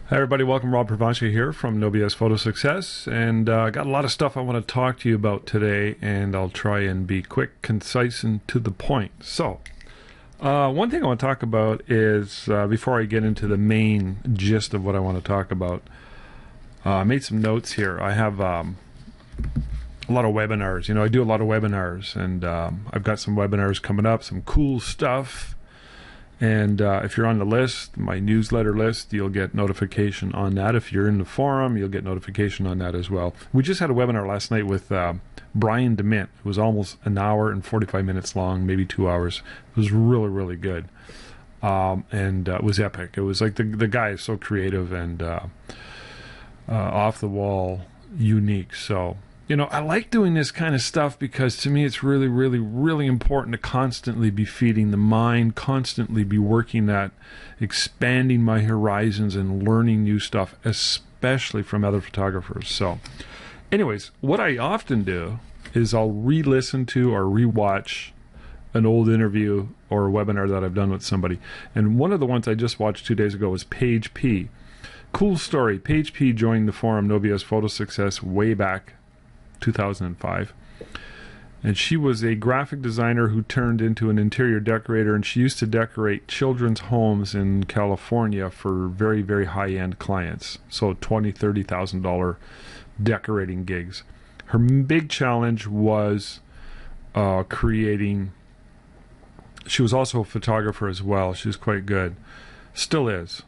Hi everybody, welcome. Rob Provencher here from No BS Photo Success, and got a lot of stuff I want to talk to you about today, and I'll try and be quick, concise, and to the point. So, one thing I want to talk about is, before I get into the main gist of what I want to talk about, I made some notes here. I have a lot of webinars. You know, I do a lot of webinars, and I've got some webinars coming up, some cool stuff. And if you're on the list, my newsletter list, you'll get notification on that. If you're in the forum, you'll get notification on that as well. We just had a webinar last night with Brian DeMint. It was almost an hour and 45 minutes long, maybe 2 hours. It was really, really good. And it was epic. It was like the guy is so creative and off the wall, unique. So, you know, I like doing this kind of stuff because to me it's really, really, really important to constantly be feeding the mind, constantly be working at expanding my horizons and learning new stuff, especially from other photographers. So anyways, what I often do is I'll re-listen to or re-watch an old interview or a webinar that I've done with somebody. And one of the ones I just watched 2 days ago was Paige P. Cool story. Paige P joined the forum No BS Photo Success way back 2005, and she was a graphic designer who turned into an interior decorator, and she used to decorate children's homes in California for very, very high-end clients, so $20,000-$30,000 decorating gigs. Her big challenge was creating. She was also a photographer as well. She was quite good, still is.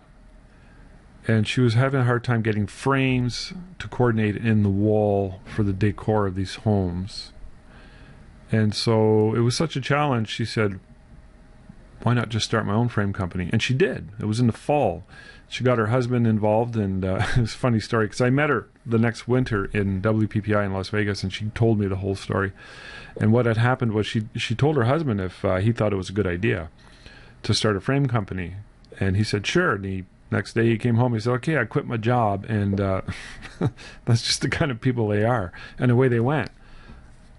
And she was having a hard time getting frames to coordinate in the wall for the decor of these homes. And so it was such a challenge, she said, why not just start my own frame company? And she did. It was in the fall. She got her husband involved, and it was a funny story, because I met her the next winter in WPPI in Las Vegas, and she told me the whole story. And what had happened was she told her husband if he thought it was a good idea to start a frame company. And he said, sure. And next day he came home, he said, okay, I quit my job. And that's just the kind of people they are. And away they went.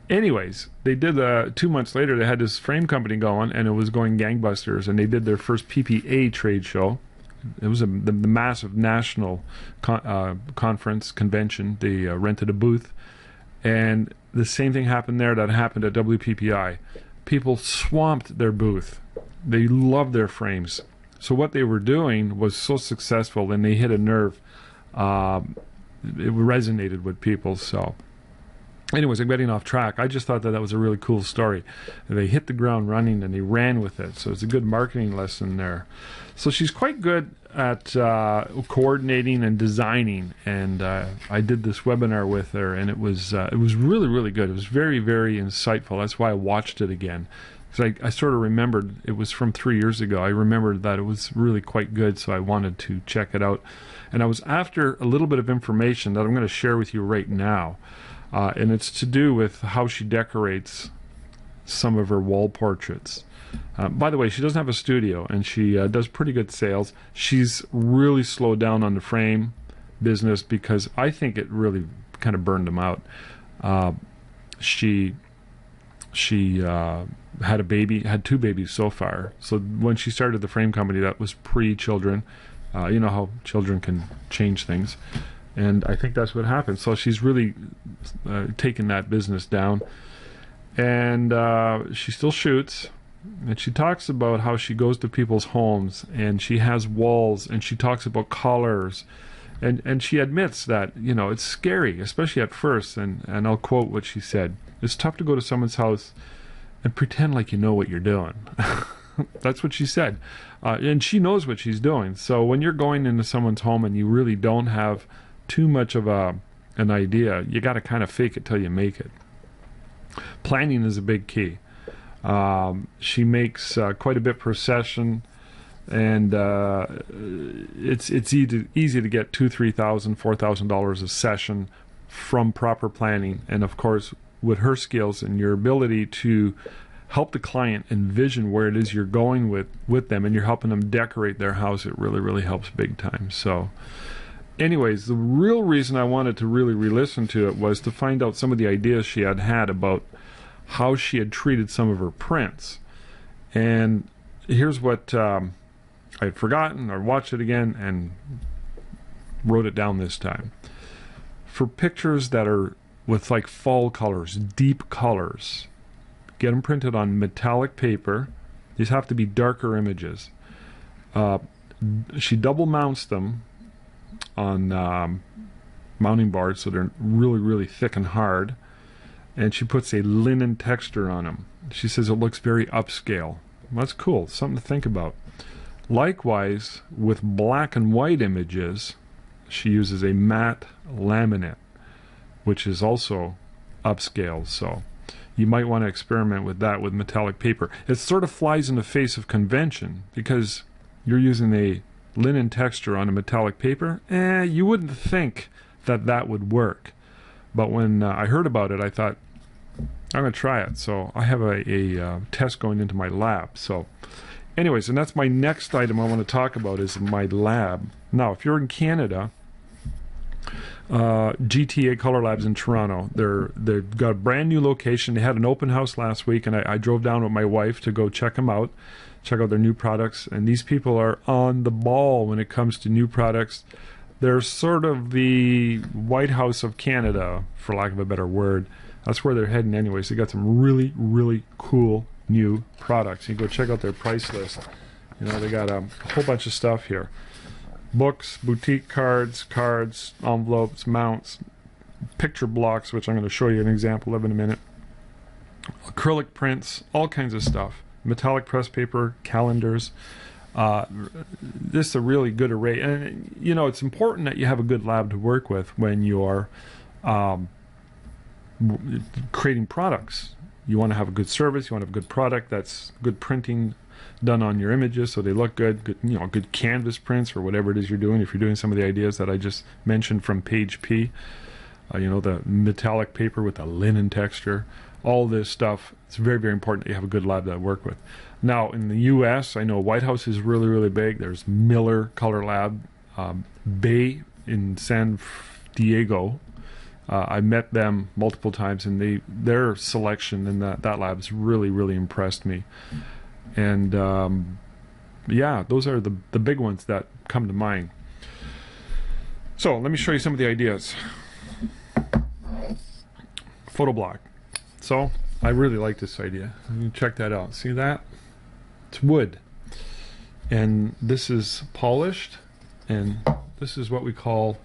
Anyways, they did 2 months later, they had this frame company going, and it was going gangbusters. And they did their first PPA trade show. It was the massive national conference, convention. They rented a booth. And the same thing happened there that happened at WPPI. People swamped their booth. They loved their frames. So what they were doing was so successful, and they hit a nerve. It resonated with people. So anyways, I'm getting off track. I just thought that was a really cool story. They hit the ground running, and they ran with it. So it's a good marketing lesson there. So she's quite good at coordinating and designing. And I did this webinar with her, and it was really, really good. It was very, very insightful. That's why I watched it again. I sort of remembered, it was from 3 years ago. I remembered that it was really quite good, so I wanted to check it out. And I was after a little bit of information that I'm going to share with you right now. And it's to do with how she decorates some of her wall portraits. By the way, she doesn't have a studio, and she does pretty good sales. She's really slowed down on the frame business because I think it really kind of burned them out. She had a baby, had 2 babies so far. So when she started the frame company, that was pre-children. You know how children can change things. And I think that's what happened. So she's really taken that business down. And she still shoots. And she talks about how she goes to people's homes, and she has walls, and she talks about colors. And she admits that, you know, it's scary, especially at first. And I'll quote what she said. It's tough to go to someone's house and pretend like you know what you're doing. That's what she said. And she knows what she's doing. So when you're going into someone's home and you really don't have too much of an idea, you got to kind of fake it till you make it. Planning is a big key. She makes quite a bit per session. And it's easy to get $2,000, $3,000, $4,000 a session from proper planning. And of course, with her skills and your ability to help the client envision where it is you're going with them, and you're helping them decorate their house, it really, really helps big time. So anyways, the real reason I wanted to really re-listen to it was to find out some of the ideas she had about how she had treated some of her prints. And here's what I had forgotten. I watched it again, and wrote it down this time. For pictures that are with like fall colors, deep colors, get them printed on metallic paper. These have to be darker images. She double mounts them on mounting boards, so they're really, really thick and hard. And she puts a linen texture on them. She says it looks very upscale. Well, that's cool. Something to think about. Likewise, with black and white images, she uses a matte laminate, which is also upscale. So you might want to experiment with that with metallic paper. It sort of flies in the face of convention because you're using a linen texture on a metallic paper. You wouldn't think that that would work. But when I heard about it, I thought, I'm going to try it. So I have a test going into my lab. So anyways, and that's my next item I want to talk about is my lab. Now, if you're in Canada, GTA Color Labs in Toronto, they've got a brand new location. They had an open house last week, and I drove down with my wife to go check them out, check out their new products. And these people are on the ball when it comes to new products. They're sort of the White House of Canada, for lack of a better word. That's where they're heading anyways. They got some really, really cool new products. You can go check out their price list. You know, they got a whole bunch of stuff here. Books, boutique cards, envelopes, mounts, picture blocks, which I'm going to show you an example of in a minute. Acrylic prints, all kinds of stuff. Metallic press paper, calendars. This is a really good array. And, you know, it's important that you have a good lab to work with when you're creating products. You want to have a good service. You want to have a good product that's good printing done on your images so they look good, you know, good canvas prints or whatever it is you're doing. If you're doing some of the ideas that I just mentioned from page P, you know, the metallic paper with the linen texture, all this stuff, it's very, very important that you have a good lab to work with. Now, in the U.S., I know White House is really, really big. There's Miller Color Lab, Bay in San Diego. I met them multiple times, and their selection in that lab has really, really impressed me. And yeah, those are the big ones that come to mind. So let me show you some of the ideas. Photo block. So I really like this idea. You can check that out. See that? It's wood. And this is polished. And this is what we call,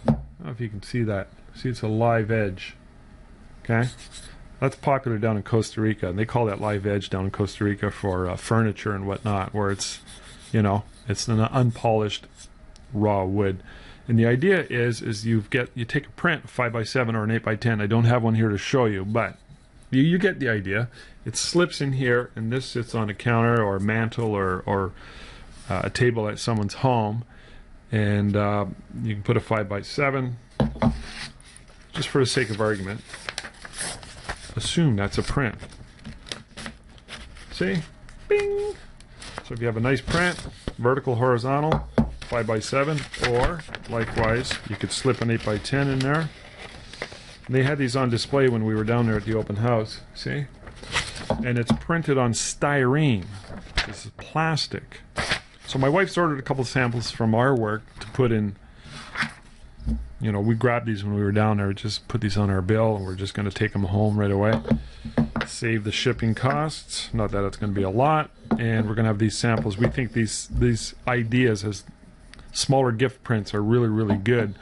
I don't know if you can see that. See, it's a live edge. Okay? That's popular down in Costa Rica. And they call that live edge down in Costa Rica for furniture and whatnot, where it's, you know, it's an unpolished raw wood. And the idea is you take a print, 5x7 or an 8x10. I don't have one here to show you, but you get the idea. It slips in here, and this sits on a counter or a mantle or a table at someone's home. And you can put a 5x7, just for the sake of argument. Assume that's a print. See? Bing! So if you have a nice print, vertical, horizontal, 5x7, or likewise, you could slip an 8x10 in there. And they had these on display when we were down there at the open house. See? And it's printed on styrene. This is plastic. So my wife's ordered a couple samples from our work to put in. You know, we grabbed these when we were down there, just put these on our bill, and we're just going to take them home right away. Save the shipping costs, not that it's going to be a lot, and we're going to have these samples. We think these ideas as smaller gift prints are really, really good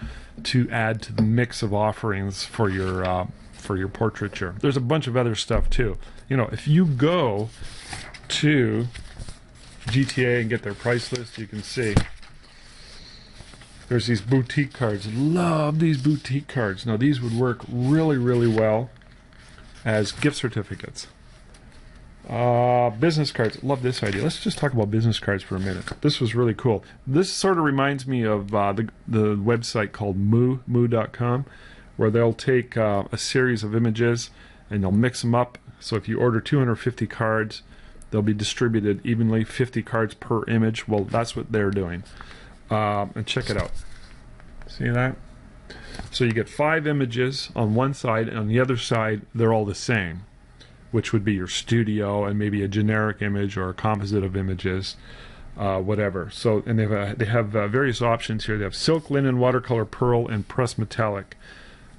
to add to the mix of offerings for your portraiture. There's a bunch of other stuff too. You know, if you go to GTA and get their price list, you can see there's these boutique cards. Love these boutique cards. Now these would work really, really well as gift certificates. Business cards. Love this idea. Let's just talk about business cards for a minute. This was really cool. This sort of reminds me of the website called moo.com, where they'll take a series of images and they'll mix them up. So if you order 250 cards, they'll be distributed evenly, 50 cards per image. Well, that's what they're doing. And check it out. See that? So you get 5 images on one side, and on the other side they're all the same, which would be your studio and maybe a generic image or a composite of images. whatever. So, and they have various options here. They have silk, linen, watercolor, pearl, and pressed metallic.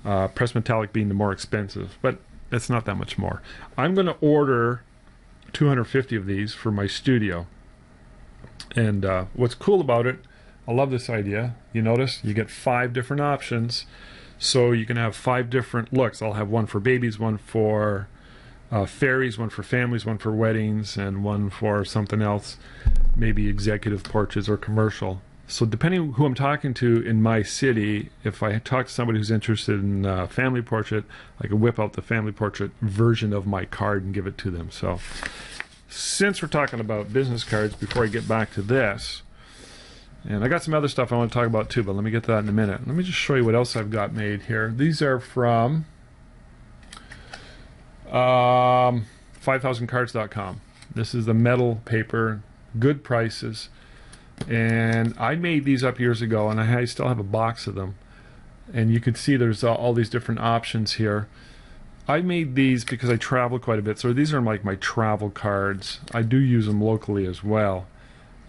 Pressed metallic being the more expensive, but it's not that much more. I'm going to order 250 of these for my studio. And what's cool about it, I love this idea. You notice you get 5 different options, so you can have 5 different looks. I'll have one for babies, one for fairies, one for families, one for weddings, and one for something else, maybe executive portraits or commercial. So depending who I'm talking to in my city, if I talk to somebody who's interested in family portrait, I can whip out the family portrait version of my card and give it to them. So since we're talking about business cards, before I get back to this, and I got some other stuff I want to talk about too, but let me get to that in a minute. Let me just show you what else I've got made here. These are from 5000cards.com. This is the metal paper, good prices. And I made these up years ago, and I still have a box of them. And you can see there's all these different options here. I made these because I travel quite a bit, so these are like my travel cards. I do use them locally as well.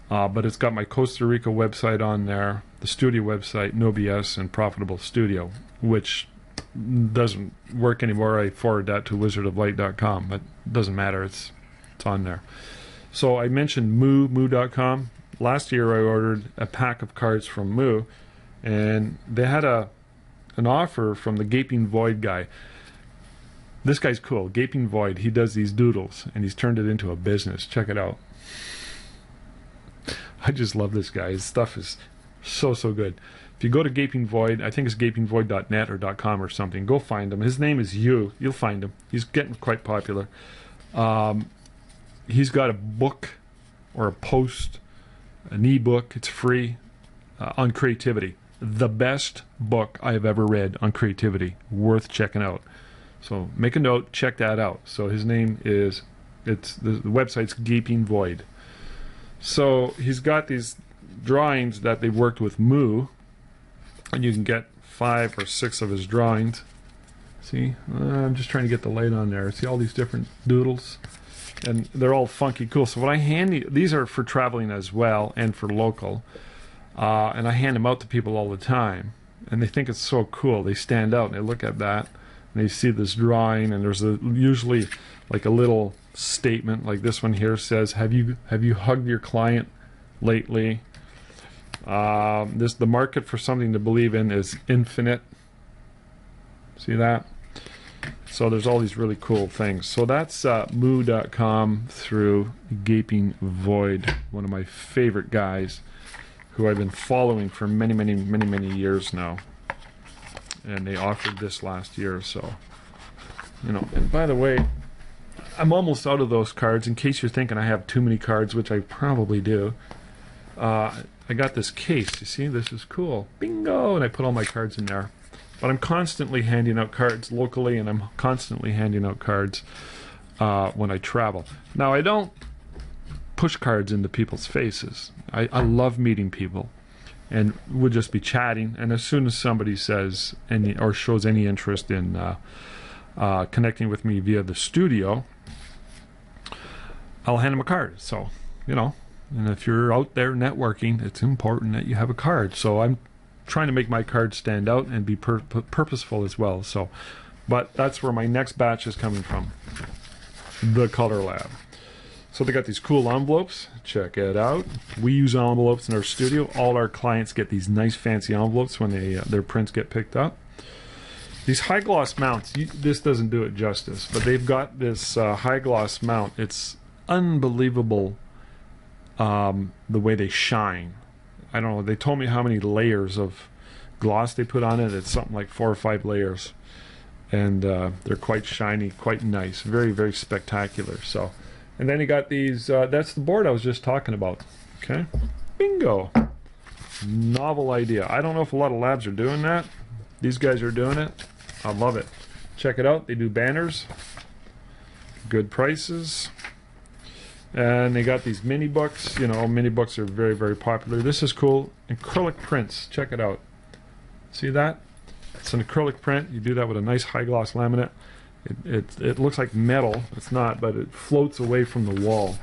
But it's got my Costa Rica website on there, the studio website, NoBS, and Profitable Studio, which doesn't work anymore. I forward that to wizardoflight.com, but it doesn't matter. It's on there. So I mentioned moo.com. Last year I ordered a pack of cards from Moo, and they had an offer from the Gaping Void guy. This guy's cool. Gaping Void. He does these doodles, and he's turned it into a business. Check it out. I just love this guy. His stuff is so good. If you go to Gaping Void, I think it's gapingvoid.net or .com or something, go find him. His name is You'll find him. He's getting quite popular. He's got a book or a post, an ebook. It's free on creativity. The best book I have ever read on creativity. Worth checking out. So make a note, check that out. So his name is, the website's Gaping Void. So he's got these drawings that they've worked with Moo, and you can get 5 or 6 of his drawings. See, I'm just trying to get the light on there. See all these different doodles, and they're all funky cool. So what I hand you, these are for traveling as well and for local, and I hand them out to people all the time, and they think it's so cool. They stand out and they look at that, and they see this drawing, and there's usually like a little statement like this one here says, have you hugged your client lately? The market for something to believe in is infinite. See that? So there's all these really cool things. So that's moo.com through Gaping Void, one of my favorite guys who I've been following for many years now. And they offered this last year, so and by the way, I'm almost out of those cards. In case you're thinking I have too many cards, which I probably do, I got this case. You see, this is cool. Bingo! And I put all my cards in there. But I'm constantly handing out cards locally, and I'm constantly handing out cards when I travel. Now, I don't push cards into people's faces. I love meeting people, and we'll just be chatting. And as soon as somebody says or shows any interest in connecting with me via the studio, I'll hand them a card. So, and if you're out there networking, it's important that you have a card. So I'm trying to make my cards stand out and be purposeful as well. So, but that's where my next batch is coming from, the Color Lab. So they got these cool envelopes. Check it out. We use envelopes in our studio. All our clients get these nice fancy envelopes when their prints get picked up. These high gloss mounts, this doesn't do it justice, but they've got this high gloss mount. It's unbelievable the way they shine. I don't know, they told me how many layers of gloss they put on it. It's something like 4 or 5 layers, and they're quite shiny, quite nice, very spectacular. So, and then you got these, that's the board I was just talking about. Okay, bingo. Novel idea. I don't know if a lot of labs are doing that. These guys are doing it. I love it. Check it out. They do banners, good prices. And they got these mini books. Mini books are very popular. This is cool. Acrylic prints. Check it out. See that? It's an acrylic print. You do that with a nice high gloss laminate. It looks like metal. It's not, but it floats away from the wall.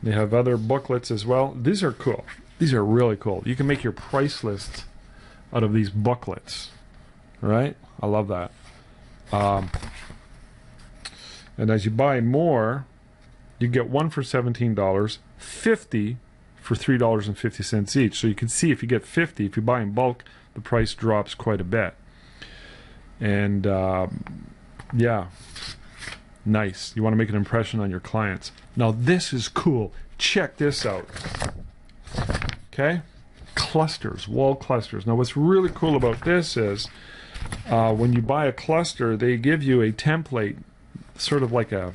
They have other booklets as well. These are cool. These are really cool. You can make your price list out of these booklets, right? I love that. And as you buy more, you get one for $17, 50 for $3.50 each. So you can see if you get 50, if you buy in bulk, the price drops quite a bit. And yeah, nice. You want to make an impression on your clients. Now this is cool. Check this out. Okay, clusters, wall clusters. Now what's really cool about this is when you buy a cluster, they give you a template, sort of like a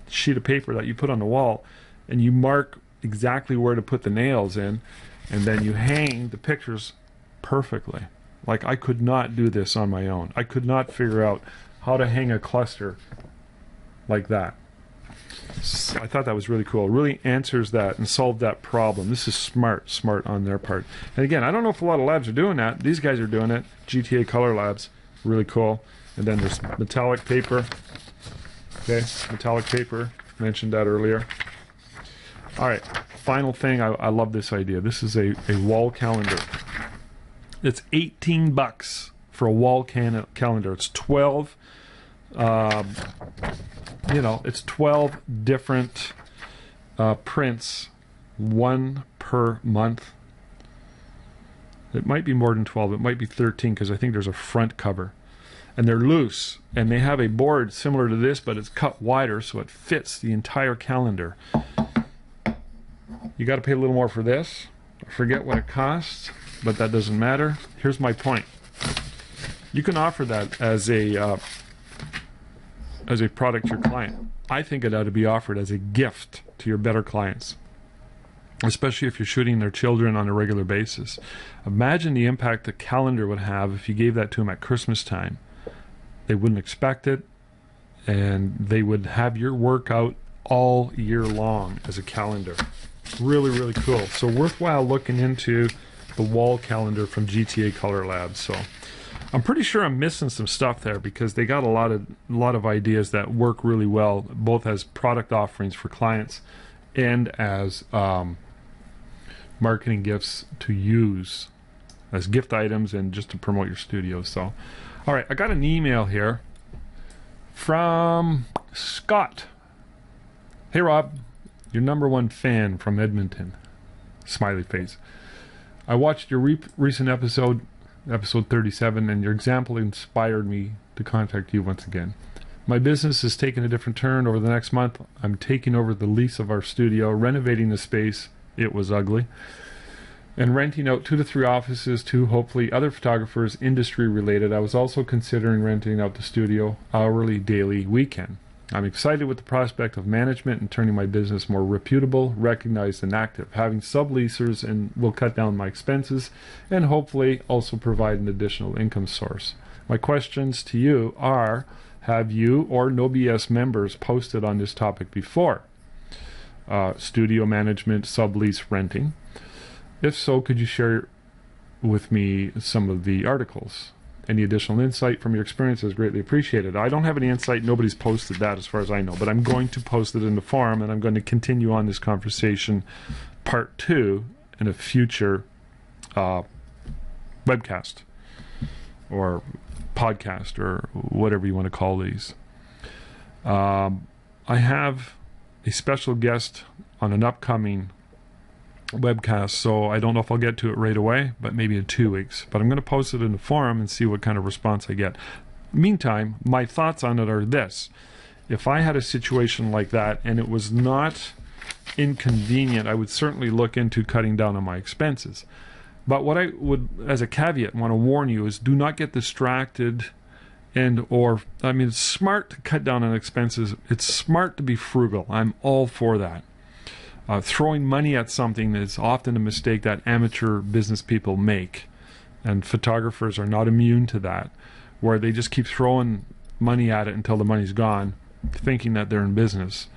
sheet of paper that you put on the wall, and you mark exactly where to put the nails in, and then you hang the pictures perfectly. Like, I could not do this on my own. I could not figure out how to hang a cluster like that. So I thought that was really cool. It really answers that and solved that problem. This is smart on their part. And again, I don't know if a lot of labs are doing that. These guys are doing it. GTA Color Labs, really cool. And then there's metallic paper. Okay, metallic paper, mentioned that earlier. All right, final thing, I love this idea. This is a wall calendar. It's $18 for a wall calendar. It's 12, it's 12 different prints, one per month. It might be more than 12. It might be 13 because I think there's a front cover. And they're loose, and they have a board similar to this, but it's cut wider so it fits the entire calendar. You got to pay a little more for this. I forget what it costs, but that doesn't matter. Here's my point. You can offer that as a product to your client. I think it ought to be offered as a gift to your better clients, especially if you're shooting their children on a regular basis. Imagine the impact the calendar would have if you gave that to them at Christmas time. They wouldn't expect it, and they would have your work out all year long as a calendar. Really, really cool. So worthwhile looking into the wall calendar from GTA Color Labs. So I'm pretty sure I'm missing some stuff there because they got a lot of ideas that work really well, both as product offerings for clients and as marketing gifts to use as gift items and just to promote your studio. So, all right, I got an email here from Scott. Hey Rob, your #1 fan from Edmonton. Smiley face. I watched your recent episode 37, and your example inspired me to contact you once again. My business is taking a different turn over the next month. I'm taking over the lease of our studio, renovating the space. It was ugly. And renting out 2 to 3 offices to hopefully other photographers industry related. I was also considering renting out the studio hourly, daily, weekend. I'm excited with the prospect of management and turning my business more reputable, recognized, and active. Having subleasers and will cut down my expenses and hopefully also provide an additional income source. My questions to you are, have you or No BS members posted on this topic before? Studio management, sublease, renting. If so, could you share with me some of the articles? Any additional insight from your experience is greatly appreciated. I don't have any insight. Nobody's posted that as far as I know, but I'm going to post it in the forum, and I'm going to continue on this conversation, part 2, in a future webcast or podcast or whatever you want to call these. I have a special guest on an upcoming webcast, so I don't know if I'll get to it right away, but maybe in 2 weeks. But I'm going to post it in the forum and see what kind of response I get. Meantime, my thoughts on it are this. If I had a situation like that and it was not inconvenient, I would certainly look into cutting down on my expenses. But what I would, as a caveat, want to warn you is do not get distracted it's smart to cut down on expenses. It's smart to be frugal. I'm all for that. Throwing money at something is often a mistake that amateur business people make, and photographers are not immune to that, where they just keep throwing money at it until the money's gone, thinking that they're in business.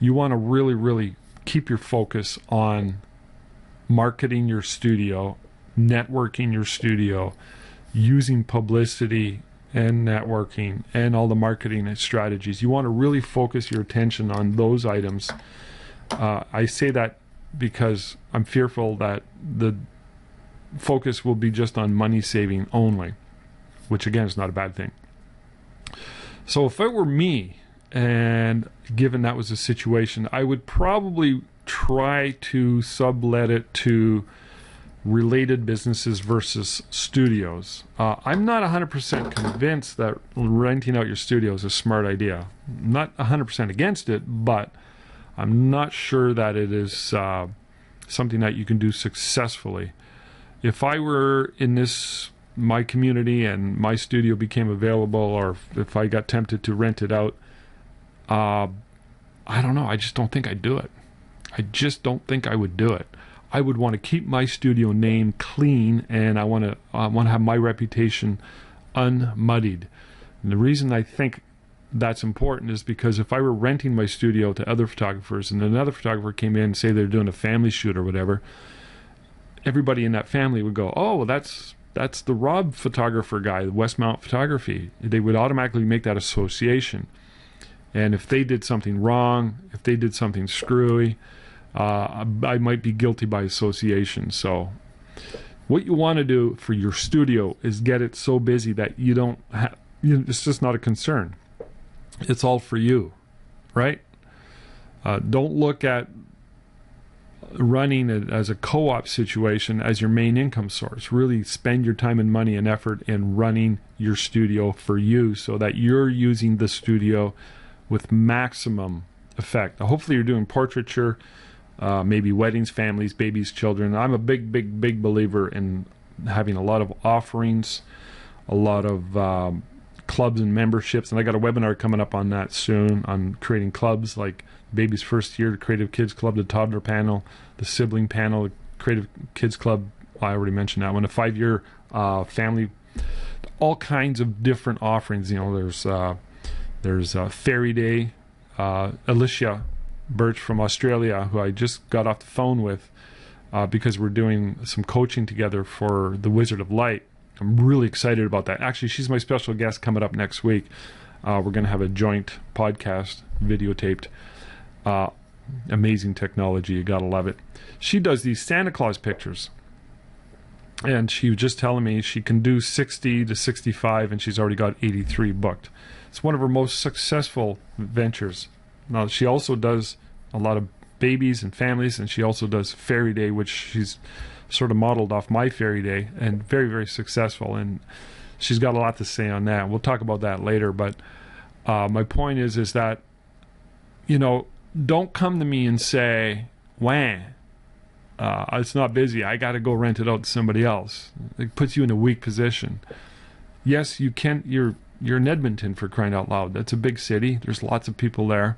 You want to really, really keep your focus on marketing your studio, networking your studio, using publicity and networking and all the marketing strategies. You want to really focus your attention on those items I say that because I'm fearful that the focus will be just on money saving only, which again is not a bad thing. So if it were me, and given that was the situation, I would probably try to sublet it to related businesses versus studios. I'm not 100% convinced that renting out your studio is a smart idea. I'm not 100% against it, but I'm not sure that it is something that you can do successfully. If I were in my community and my studio became available, or if I got tempted to rent it out, I don't know. I just don't think I'd do it. I just don't think I would do it. I would want to keep my studio name clean, and I want to have my reputation unmuddied. And the reason I think that's important is because if I were renting my studio to other photographers, and another photographer came in and say they're doing a family shoot or whatever, everybody in that family would go, "Oh, well, that's the Rob photographer guy, Westmount Photography." They would automatically make that association. And if they did something wrong, if they did something screwy, I might be guilty by association. So what you want to do for your studio is get it so busy that you don't have, it's just not a concern. It's all for you, right? Don't look at running it as a co-op situation as your main income source. Really spend your time and money and effort in running your studio for you, so that you're using the studio with maximum effect. Hopefully you're doing portraiture, maybe weddings, families, babies, children. I'm a big believer in having a lot of offerings, a lot of clubs and memberships, and I got a webinar coming up on that soon, on creating clubs like Baby's First Year, the Creative Kids Club, the Toddler Panel, the Sibling Panel, the Creative Kids Club, I already mentioned that one, a 5-year family, all kinds of different offerings. You know, there's Fairy Day. Alicia Birch from Australia, who I just got off the phone with because we're doing some coaching together for the Wizard of Light. I'm really excited about that. Actually, she's my special guest coming up next week. We're going to have a joint podcast videotaped. Amazing technology. You got to love it. She does these Santa Claus pictures. And she was just telling me she can do 60 to 65, and she's already got 83 booked. It's one of her most successful ventures. Now, she also does a lot of babies and families, and she also does Fairy Day, which she's sort of modeled off my Fairy Day, and very, very successful. And she's got a lot to say on that. We'll talk about that later. But my point is that, you know, don't come to me and say, "Wah, it's not busy. I got to go rent it out to somebody else." It puts you in a weak position. Yes, you can. You're in Edmonton, for crying out loud. That's a big city. There's lots of people there.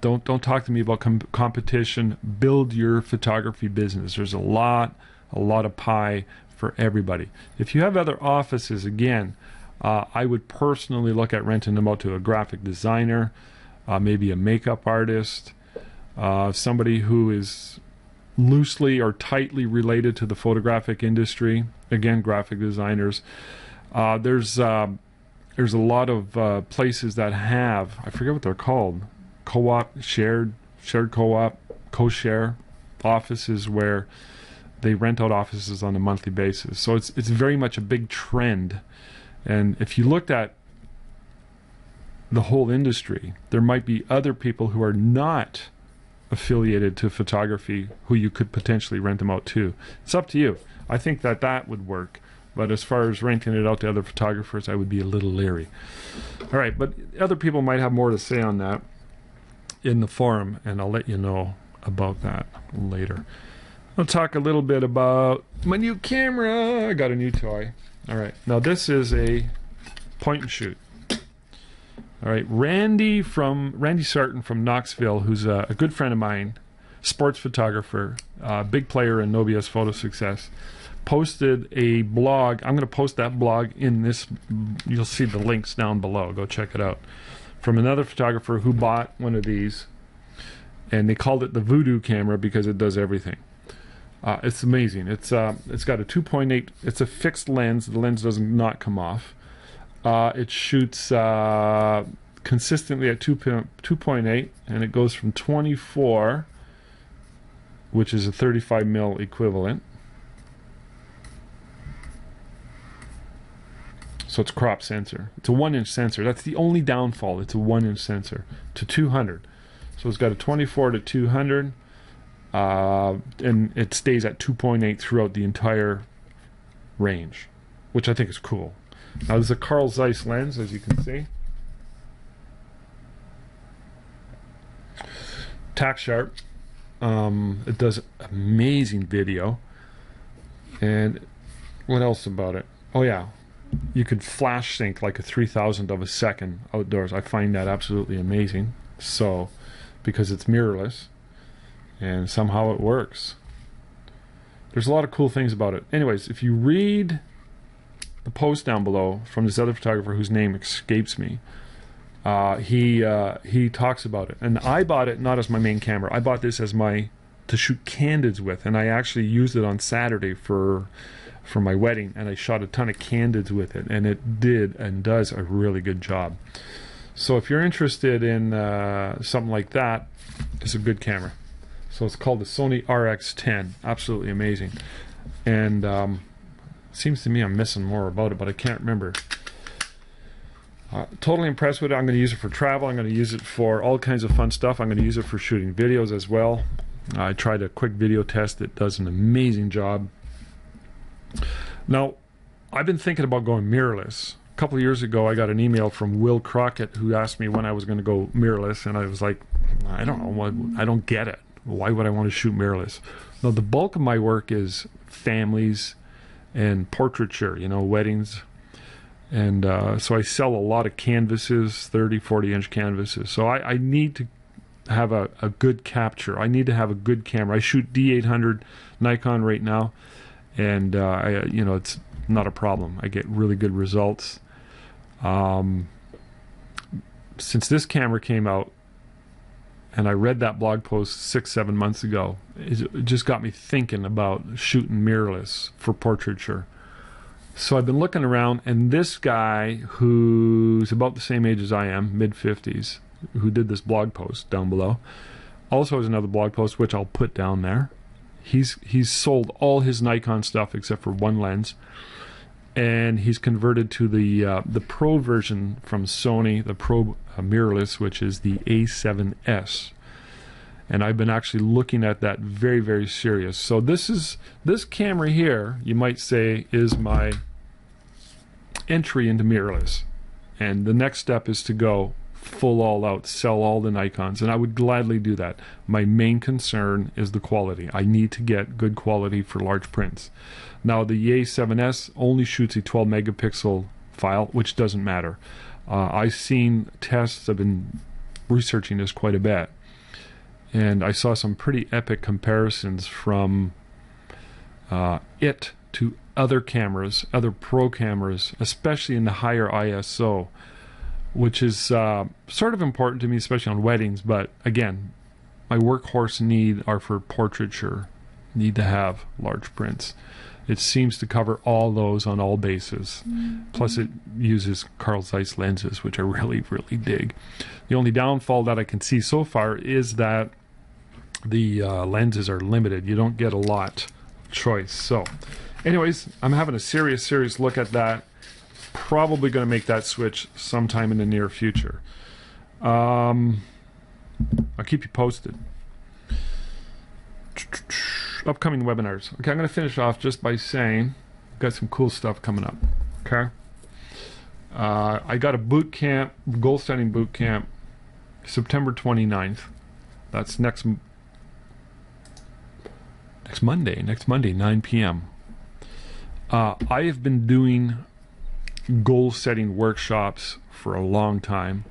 Don't talk to me about competition. Build your photography business. There's a lot of pie for everybody. If you have other offices, again, I would personally look at renting them out to a graphic designer, maybe a makeup artist, somebody who is loosely or tightly related to the photographic industry. Again, graphic designers. There's a lot of places that have, I forget what they're called, co-op, shared co-op, co-share offices, where they rent out offices on a monthly basis. So it's very much a big trend. And if you looked at the whole industry, there might be other people who are not affiliated to photography who you could potentially rent them out to. It's up to you. I think that would work. But as far as renting it out to other photographers, I would be a little leery. All right, but other people might have more to say on that in the forum, and I'll let you know about that later. I'll talk a little bit about my new camera. I got a new toy. All right, now this is a point and shoot. All right, Randy Sarton from Knoxville, who's a good friend of mine, sports photographer, big player in NoBS Photo Success, posted a blog. I'm going to post that blog in this. You'll see the links down below. Go check it out. From another photographer who bought one of these, and they called it the Voodoo camera because it does everything. It's amazing. It's got a 2.8. It's a fixed lens. The lens does not come off. It shoots consistently at 2.8, and it goes from 24 which is a 35 mil equivalent. So it's a crop sensor. It's a 1-inch sensor. That's the only downfall. It's a 1-inch sensor to 200. So it's got a 24 to 200, and it stays at 2.8 throughout the entire range, which I think is cool. Now there's a Carl Zeiss lens, as you can see. Tack sharp. It does amazing video. And what else about it? Oh yeah, you could flash sync like a 3,000th of a second outdoors. I find that absolutely amazing. So, because it's mirrorless, and somehow it works. There's a lot of cool things about it. Anyways, if you read the post down below from this other photographer whose name escapes me, he talks about it. And I bought it not as my main camera. I bought this as to shoot candids with, and I actually used it on Saturday for my wedding, and I shot a ton of candids with it, and it did and does a really good job. So if you're interested in something like that, it's a good camera. So it's called the Sony RX10. Absolutely amazing. And seems to me I'm missing more about it, but I can't remember. Totally impressed with it. I'm going to use it for travel. I'm going to use it for all kinds of fun stuff. I'm going to use it for shooting videos as well. I tried a quick video test. It does an amazing job. Now, I've been thinking about going mirrorless. A couple of years ago, I got an email from Will Crockett who asked me when I was going to go mirrorless, and I was like, I don't know. I don't get it. Why would I want to shoot mirrorless? Now, the bulk of my work is families and portraiture, you know, weddings. And so I sell a lot of canvases, 30, 40-inch canvases. So I need to have a good capture. I need to have a good camera. I shoot D800 Nikon right now, and you know, it's not a problem. I get really good results. Since this camera came out, and I read that blog post 6-7 months ago, it just got me thinking about shooting mirrorless for portraiture. So I've been looking around, and this guy who's about the same age as I am, mid-50s, who did this blog post down below, also has another blog post, which I'll put down there. He's sold all his Nikon stuff except for one lens, and he's converted to the Pro version from Sony, the Pro mirrorless, which is the A7S. And I've been actually looking at that very, very serious. So this camera here, you might say, is my entry into mirrorless. And the next step is to go full all out, sell all the Nikons, and I would gladly do that. My main concern is the quality. I need to get good quality for large prints. Now the A7S only shoots a 12 megapixel file, which doesn't matter. I've seen tests, I've been researching this quite a bit, and I saw some pretty epic comparisons from it to other cameras, other pro cameras, especially in the higher ISO, which is sort of important to me, especially on weddings. But again, my workhorse need are for portraiture, need to have large prints. It seems to cover all those on all bases. Plus it uses Carl Zeiss lenses, which I really, really dig. The only downfall that I can see so far is that the lenses are limited. You don't get a lot of choice. So anyways, I'm having a serious look at that. Probably going to make that switch sometime in the near future. I'll keep you posted. Upcoming webinars. Okay, I'm going to finish off just by saying I've got some cool stuff coming up. Okay, I got a boot camp, goal setting boot camp, September 29th. That's next Monday, 9 p.m. I have been doing goal setting workshops for a long time.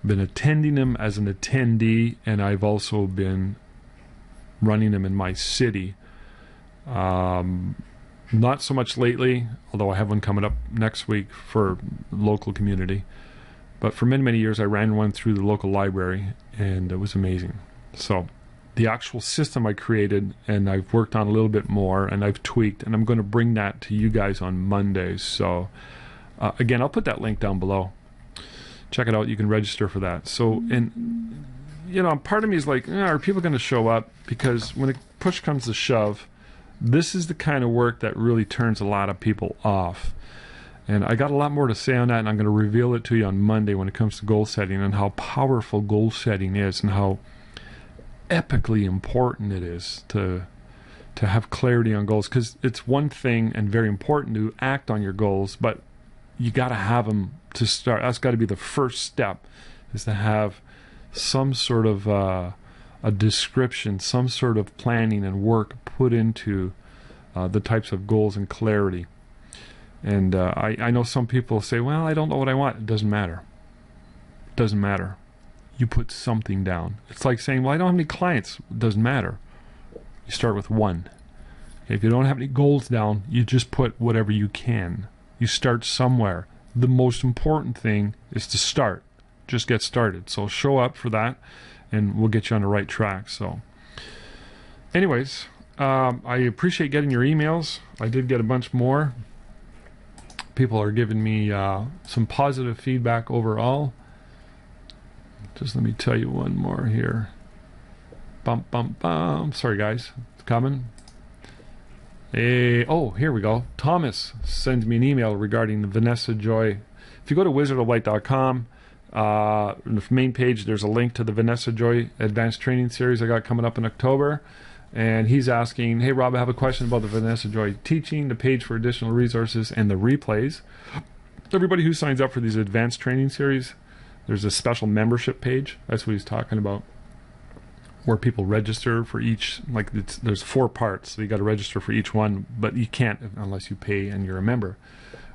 Been attending them as an attendee, and I've also been running them in my city. Not so much lately, although I have one coming up next week for local community. But for many years I ran one through the local library, and it was amazing. So the actual system I created, and I've worked on a little bit more, and I've tweaked, and I'm going to bring that to you guys on Mondays. So again, I'll put that link down below. Check it out. You can register for that. So, and you know, part of me is like, are people going to show up? Because when the push comes to shove, this is the kind of work that really turns a lot of people off. And I got a lot more to say on that, and I'm going to reveal it to you on Monday when it comes to goal setting and how powerful goal setting is and how epically important it is to have clarity on goals. Because it's one thing and very important to act on your goals, but you got to have them to start. That's got to be the first step, is to have some sort of a description, some sort of planning and work put into the types of goals and clarity. And I know some people say, well, I don't know what I want. It doesn't matter. It doesn't matter. You put something down. It's like saying, well, I don't have any clients. It doesn't matter. You start with one. If you don't have any goals down, you just put whatever you can. You start somewhere. The most important thing is to start. Just get started. So show up for that, and we'll get you on the right track. So anyways, I appreciate getting your emails. I did get a bunch more. People are giving me some positive feedback overall. Just let me tell you one more here. Bum, bum, bum. Sorry, guys. It's coming. Oh, here we go. Thomas sends me an email regarding the Vanessa Joy. If you go to wizardoflight.com, in the main page, there's a link to the Vanessa Joy Advanced Training Series I got coming up in October. And he's asking, hey, Rob, I have a question about the Vanessa Joy teaching, the page for additional resources, and the replays. Everybody who signs up for these advanced training series, there's a special membership page. That's what he's talking about, where people register for each. Like, there's 4 parts, so you got to register for each one, but you can't unless you pay and you're a member.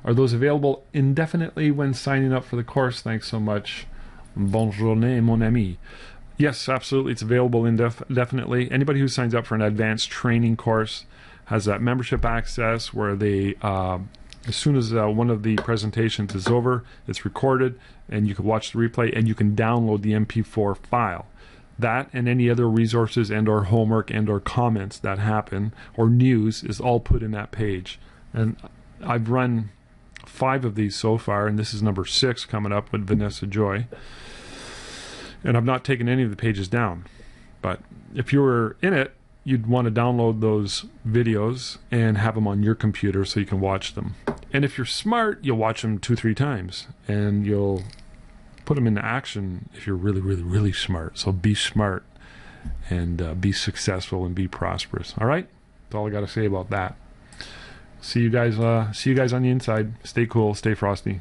Are those available indefinitely when signing up for the course? Thanks so much. Bonne journée, mon ami. Yes, absolutely. It's available indefinitely. Anybody who signs up for an advanced training course has that membership access where they, as soon as one of the presentations is over, it's recorded, and you can watch the replay, and you can download the MP4 file. That and any other resources and or homework and or comments that happen or news is all put in that page. And I've run 5 of these so far, and this is number 6 coming up with Vanessa Joy. And I've not taken any of the pages down. But if you were in it, you'd want to download those videos and have them on your computer so you can watch them. And if you're smart, you'll watch them 2-3 times. And you'll put them into action if you're really, really, really smart. So be smart and be successful and be prosperous. All right? That's all I got to say about that. See you guys on the inside. Stay cool. Stay frosty.